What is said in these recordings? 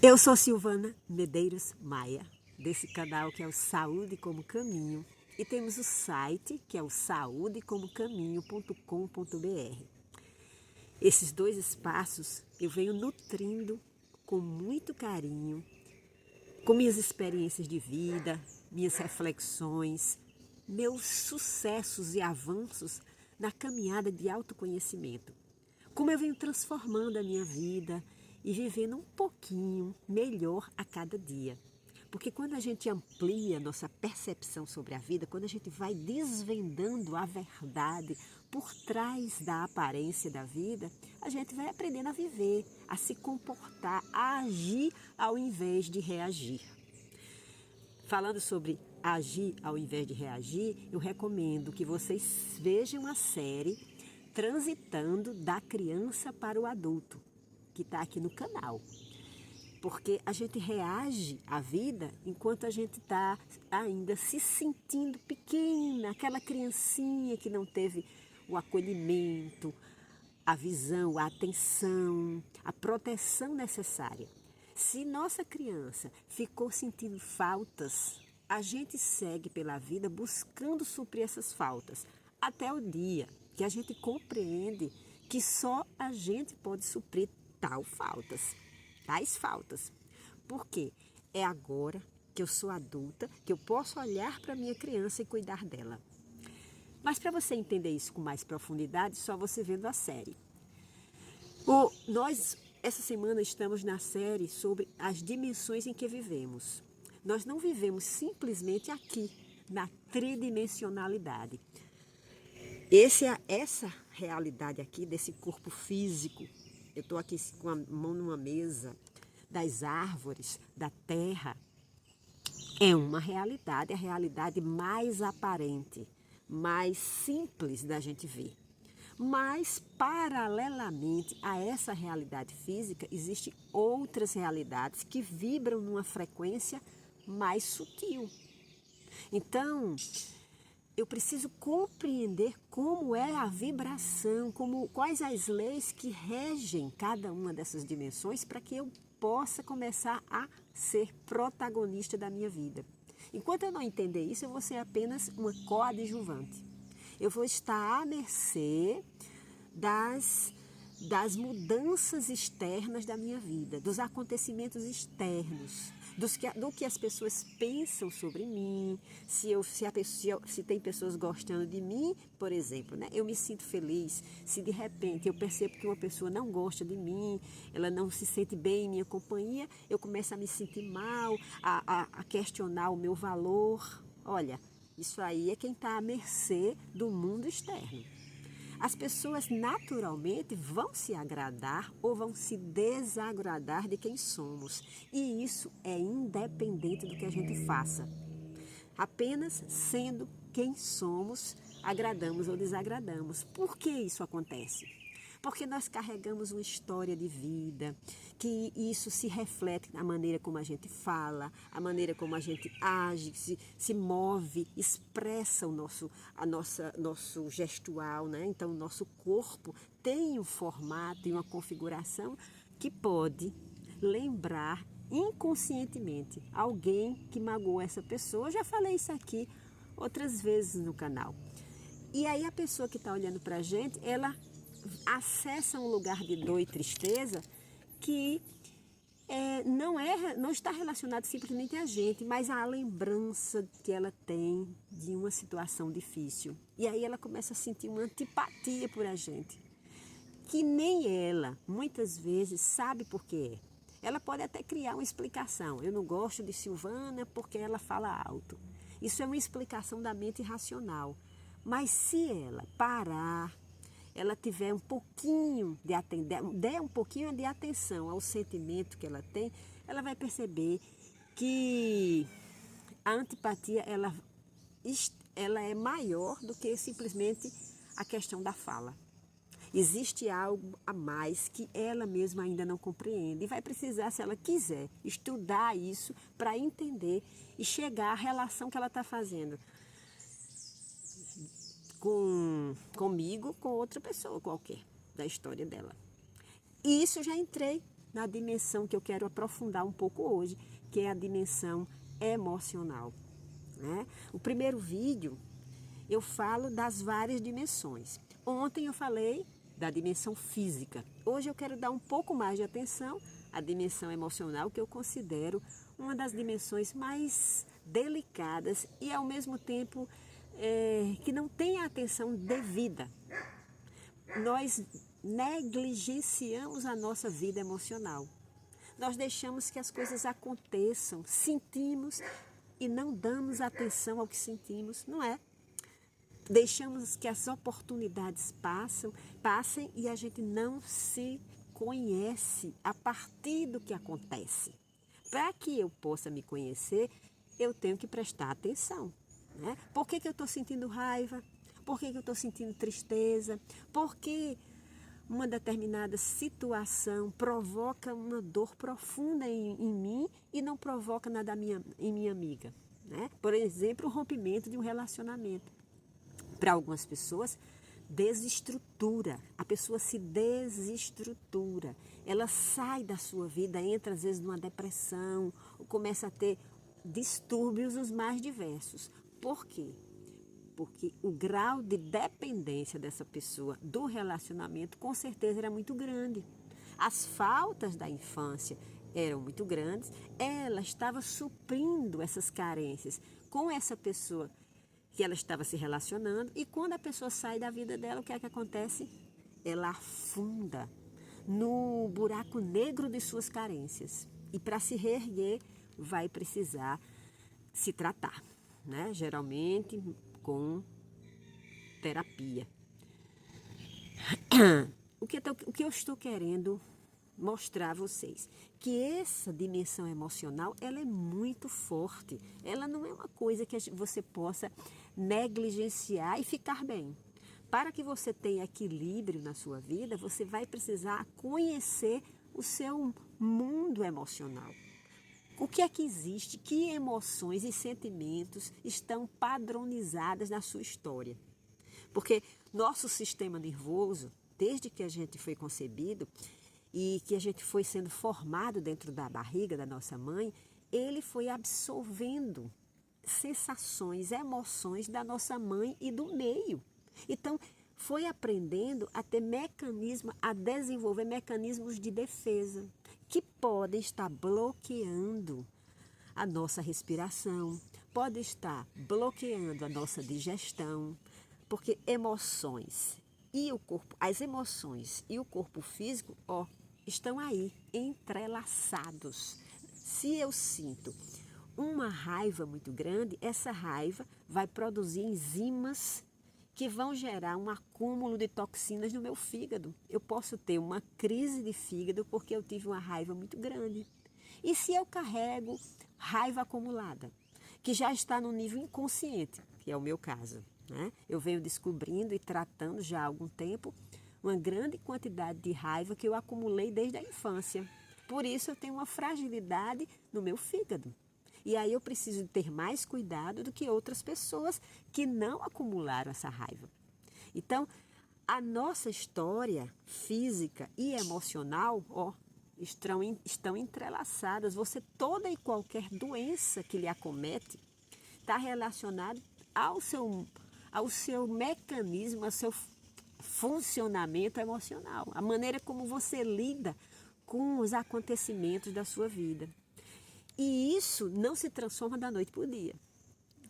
Eu sou Silvana Medeiros Maia, desse canal que é o Saúde como Caminho, e temos o site que é o saudecomocaminho.com.br. Esses dois espaços eu venho nutrindo com muito carinho, com minhas experiências de vida, minhas reflexões, meus sucessos e avanços na caminhada de autoconhecimento. Como eu venho transformando a minha vida e vivendo um pouquinho melhor a cada dia. Porque quando a gente amplia nossa percepção sobre a vida, quando a gente vai desvendando a verdade por trás da aparência da vida, a gente vai aprendendo a viver, a se comportar, a agir ao invés de reagir. Falando sobre agir ao invés de reagir, eu recomendo que vocês vejam a série Transitando da Criança para o Adulto, que está aqui no canal. Porque a gente reage à vida enquanto a gente está ainda se sentindo pequena, aquela criancinha que não teve o acolhimento, a visão, a atenção, a proteção necessária. Se nossa criança ficou sentindo faltas, a gente segue pela vida buscando suprir essas faltas, até o dia que a gente compreende que só a gente pode suprir tais faltas. Por quê? É agora que eu sou adulta que eu posso olhar para minha criança e cuidar dela. Mas para você entender isso com mais profundidade, só você vendo a série. Nós, essa semana, estamos na série sobre as dimensões em que vivemos. Nós não vivemos simplesmente aqui, na tridimensionalidade. Essa realidade aqui, desse corpo físico, eu estou aqui com a mão numa mesa, das árvores, da terra, é uma realidade, a realidade mais aparente, mais simples da gente ver. Mas, paralelamente a essa realidade física, existem outras realidades que vibram numa frequência mais sutil. Então, eu preciso compreender como é a vibração, quais as leis que regem cada uma dessas dimensões para que eu possa começar a ser protagonista da minha vida. Enquanto eu não entender isso, eu vou ser apenas uma coadjuvante. Eu vou estar à mercê das mudanças externas da minha vida, dos acontecimentos externos, do que as pessoas pensam sobre mim, se tem pessoas gostando de mim, por exemplo, né? Eu me sinto feliz se de repente eu percebo que uma pessoa não gosta de mim, ela não se sente bem em minha companhia, eu começo a me sentir mal, a questionar o meu valor. Olha, isso aí é quem está à mercê do mundo externo. As pessoas naturalmente vão se agradar ou vão se desagradar de quem somos. E isso é independente do que a gente faça. Apenas sendo quem somos, agradamos ou desagradamos. Por que isso acontece? Porque nós carregamos uma história de vida, que isso se reflete na maneira como a gente fala, a maneira como a gente age, se move, expressa nosso gestual, né? Então, o nosso corpo tem um formato e uma configuração que pode lembrar inconscientemente alguém que magoou essa pessoa. Eu já falei isso aqui outras vezes no canal. E aí a pessoa que está olhando para a gente, ela acessa um lugar de dor e tristeza que não está relacionado simplesmente a gente, mas à lembrança que ela tem de uma situação difícil. E aí ela começa a sentir uma antipatia por a gente, que nem ela, muitas vezes, sabe por quê. Ela pode até criar uma explicação. Eu não gosto de Silvana porque ela fala alto. Isso é uma explicação da mente racional. Mas se ela parar, ela tiver um pouquinho der um pouquinho de atenção ao sentimento que ela tem, ela vai perceber que a antipatia ela é maior do que simplesmente a questão da fala. Existe algo a mais que ela mesma ainda não compreende e vai precisar, se ela quiser, estudar isso para entender e chegar à relação que ela está fazendo comigo, com outra pessoa qualquer da história dela. E isso eu já entrei na dimensão que eu quero aprofundar um pouco hoje, que é a dimensão emocional, né? O primeiro vídeo eu falo das várias dimensões. Ontem eu falei da dimensão física. Hoje eu quero dar um pouco mais de atenção à dimensão emocional, que eu considero uma das dimensões mais delicadas e ao mesmo tempo que não tem a atenção devida. Nós negligenciamos a nossa vida emocional. Nós deixamos que as coisas aconteçam, sentimos e não damos atenção ao que sentimos, não é? Deixamos que as oportunidades passem e a gente não se conhece a partir do que acontece. Para que eu possa me conhecer, eu tenho que prestar atenção, né? Por que eu estou sentindo raiva? Por que eu estou sentindo tristeza? Por que uma determinada situação provoca uma dor profunda em mim e não provoca nada em minha amiga, né? Por exemplo, o rompimento de um relacionamento. Para algumas pessoas, desestrutura. A pessoa se desestrutura. Ela sai da sua vida, entra às vezes numa depressão, ou começa a ter distúrbios os mais diversos. Por quê? Porque o grau de dependência dessa pessoa do relacionamento com certeza era muito grande. As faltas da infância eram muito grandes, ela estava suprindo essas carências com essa pessoa que ela estava se relacionando, e quando a pessoa sai da vida dela, o que é que acontece? Ela afunda no buraco negro de suas carências. E para se reerguer, vai precisar se tratar, né? Geralmente com terapia. O que eu estou querendo mostrar a vocês? Que essa dimensão emocional, ela é muito forte. Ela não é uma coisa que você possa negligenciar e ficar bem. Para que você tenha equilíbrio na sua vida, você vai precisar conhecer o seu mundo emocional. O que é que existe? Que emoções e sentimentos estão padronizadas na sua história? Porque nosso sistema nervoso, desde que a gente foi concebido e que a gente foi sendo formado dentro da barriga da nossa mãe, ele foi absorvendo sensações, emoções da nossa mãe e do meio. Então, foi aprendendo a ter mecanismos, a desenvolver mecanismos de defesa que podem estar bloqueando a nossa respiração, podem estar bloqueando a nossa digestão, porque emoções e o corpo, as emoções e o corpo físico, estão aí entrelaçados. Se eu sinto uma raiva muito grande, essa raiva vai produzir enzimas que vão gerar um acúmulo de toxinas no meu fígado. Eu posso ter uma crise de fígado porque eu tive uma raiva muito grande. E se eu carrego raiva acumulada, que já está no nível inconsciente, que é o meu caso, né? Eu venho descobrindo e tratando já há algum tempo uma grande quantidade de raiva que eu acumulei desde a infância. Por isso eu tenho uma fragilidade no meu fígado. E aí eu preciso ter mais cuidado do que outras pessoas que não acumularam essa raiva. Então, a nossa história física e emocional, estão entrelaçadas. Toda e qualquer doença que lhe acomete está relacionada ao seu mecanismo, ao seu funcionamento emocional, a maneira como você lida com os acontecimentos da sua vida. E isso não se transforma da noite para o dia,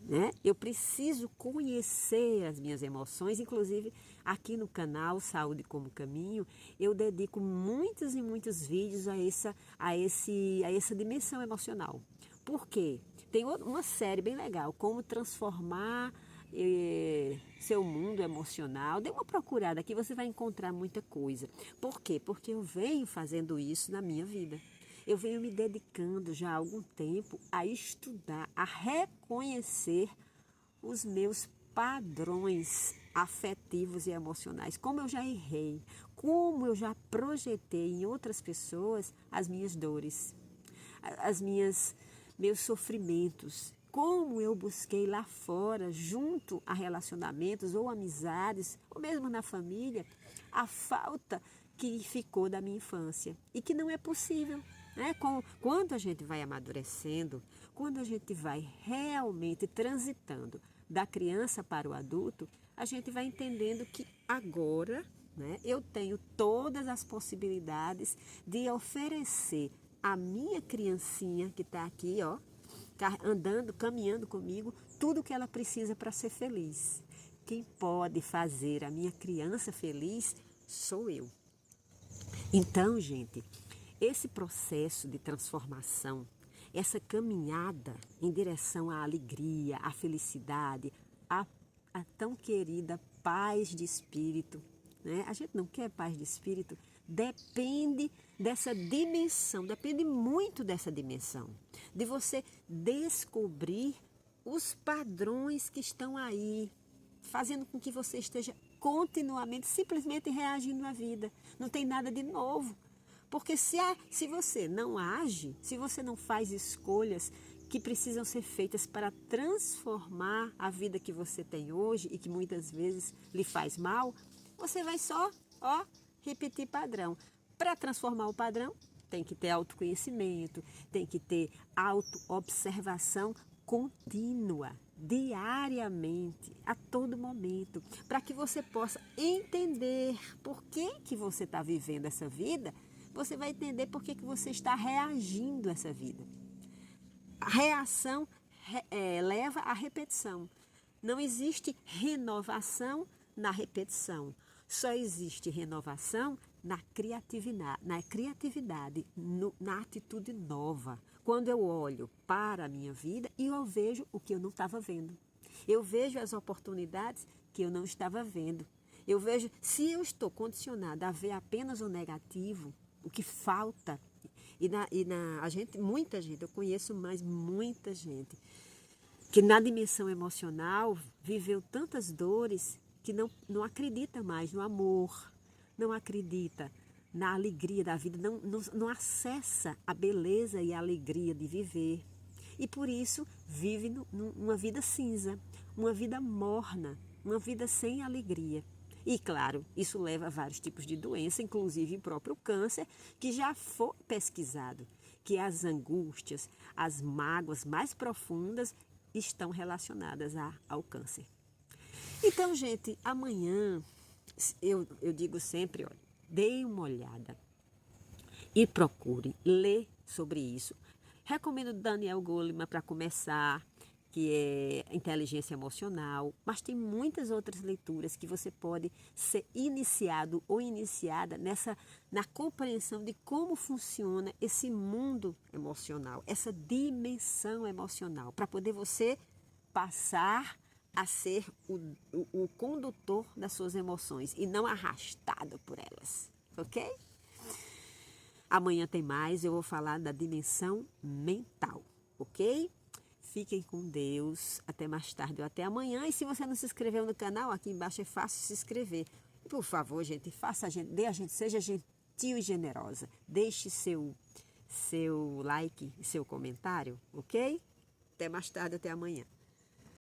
né? Eu preciso conhecer as minhas emoções, inclusive aqui no canal Saúde como Caminho, eu dedico muitos e muitos vídeos a essa dimensão emocional. Por quê? Tem uma série bem legal, como transformar seu mundo emocional. Dê uma procurada aqui, você vai encontrar muita coisa. Por quê? Porque eu venho fazendo isso na minha vida. Eu venho me dedicando já há algum tempo a estudar, a reconhecer os meus padrões afetivos e emocionais. Como eu já errei, como eu já projetei em outras pessoas as minhas dores, meus sofrimentos. Como eu busquei lá fora, junto a relacionamentos ou amizades, ou mesmo na família, a falta que ficou da minha infância e que não é possível. Né? Quando a gente vai amadurecendo, quando a gente vai realmente transitando da criança para o adulto, a gente vai entendendo que agora, né, eu tenho todas as possibilidades de oferecer à minha criancinha que está aqui, ó, andando, caminhando comigo, tudo que ela precisa para ser feliz. Quem pode fazer a minha criança feliz sou eu. Então, gente, esse processo de transformação, essa caminhada em direção à alegria, à felicidade, à tão querida paz de espírito, né? A gente não quer paz de espírito, depende dessa dimensão, depende muito dessa dimensão, de você descobrir os padrões que estão aí, fazendo com que você esteja continuamente, simplesmente reagindo à vida. Não tem nada de novo. Porque se você não age, se você não faz escolhas que precisam ser feitas para transformar a vida que você tem hoje e que muitas vezes lhe faz mal, você vai só, repetir padrão. Para transformar o padrão, tem que ter autoconhecimento, tem que ter autoobservação contínua, diariamente, a todo momento, para que você possa entender por que você está vivendo essa vida. Você vai entender por que você está reagindo a essa vida. A reação leva à repetição. Não existe renovação na repetição. Só existe renovação na criatividade, na atitude nova. Quando eu olho para a minha vida e eu vejo o que eu não estava vendo. Eu vejo as oportunidades que eu não estava vendo. Eu vejo, se eu estou condicionada a ver apenas o negativo, o que falta, muita gente, eu conheço mais muita gente, que na dimensão emocional viveu tantas dores que não acredita mais no amor, não acredita na alegria da vida, não acessa a beleza e a alegria de viver. E por isso vive uma vida cinza, uma vida morna, uma vida sem alegria. E claro, isso leva a vários tipos de doença, inclusive o próprio câncer, que já foi pesquisado, que as angústias, as mágoas mais profundas estão relacionadas ao câncer. Então, gente, amanhã, eu digo sempre, olha, dê uma olhada e procure ler sobre isso. Recomendo Daniel Goleman para começar, que é inteligência emocional, mas tem muitas outras leituras que você pode ser iniciado ou iniciada na compreensão de como funciona esse mundo emocional, essa dimensão emocional, para poder você passar a ser o condutor das suas emoções e não arrastado por elas, ok? Amanhã tem mais, eu vou falar da dimensão mental, ok? Fiquem com Deus, até mais tarde ou até amanhã. E se você não se inscreveu no canal, aqui embaixo é fácil se inscrever. Por favor, gente, seja gentil e generosa. Deixe seu like e seu comentário, ok? Até mais tarde, até amanhã.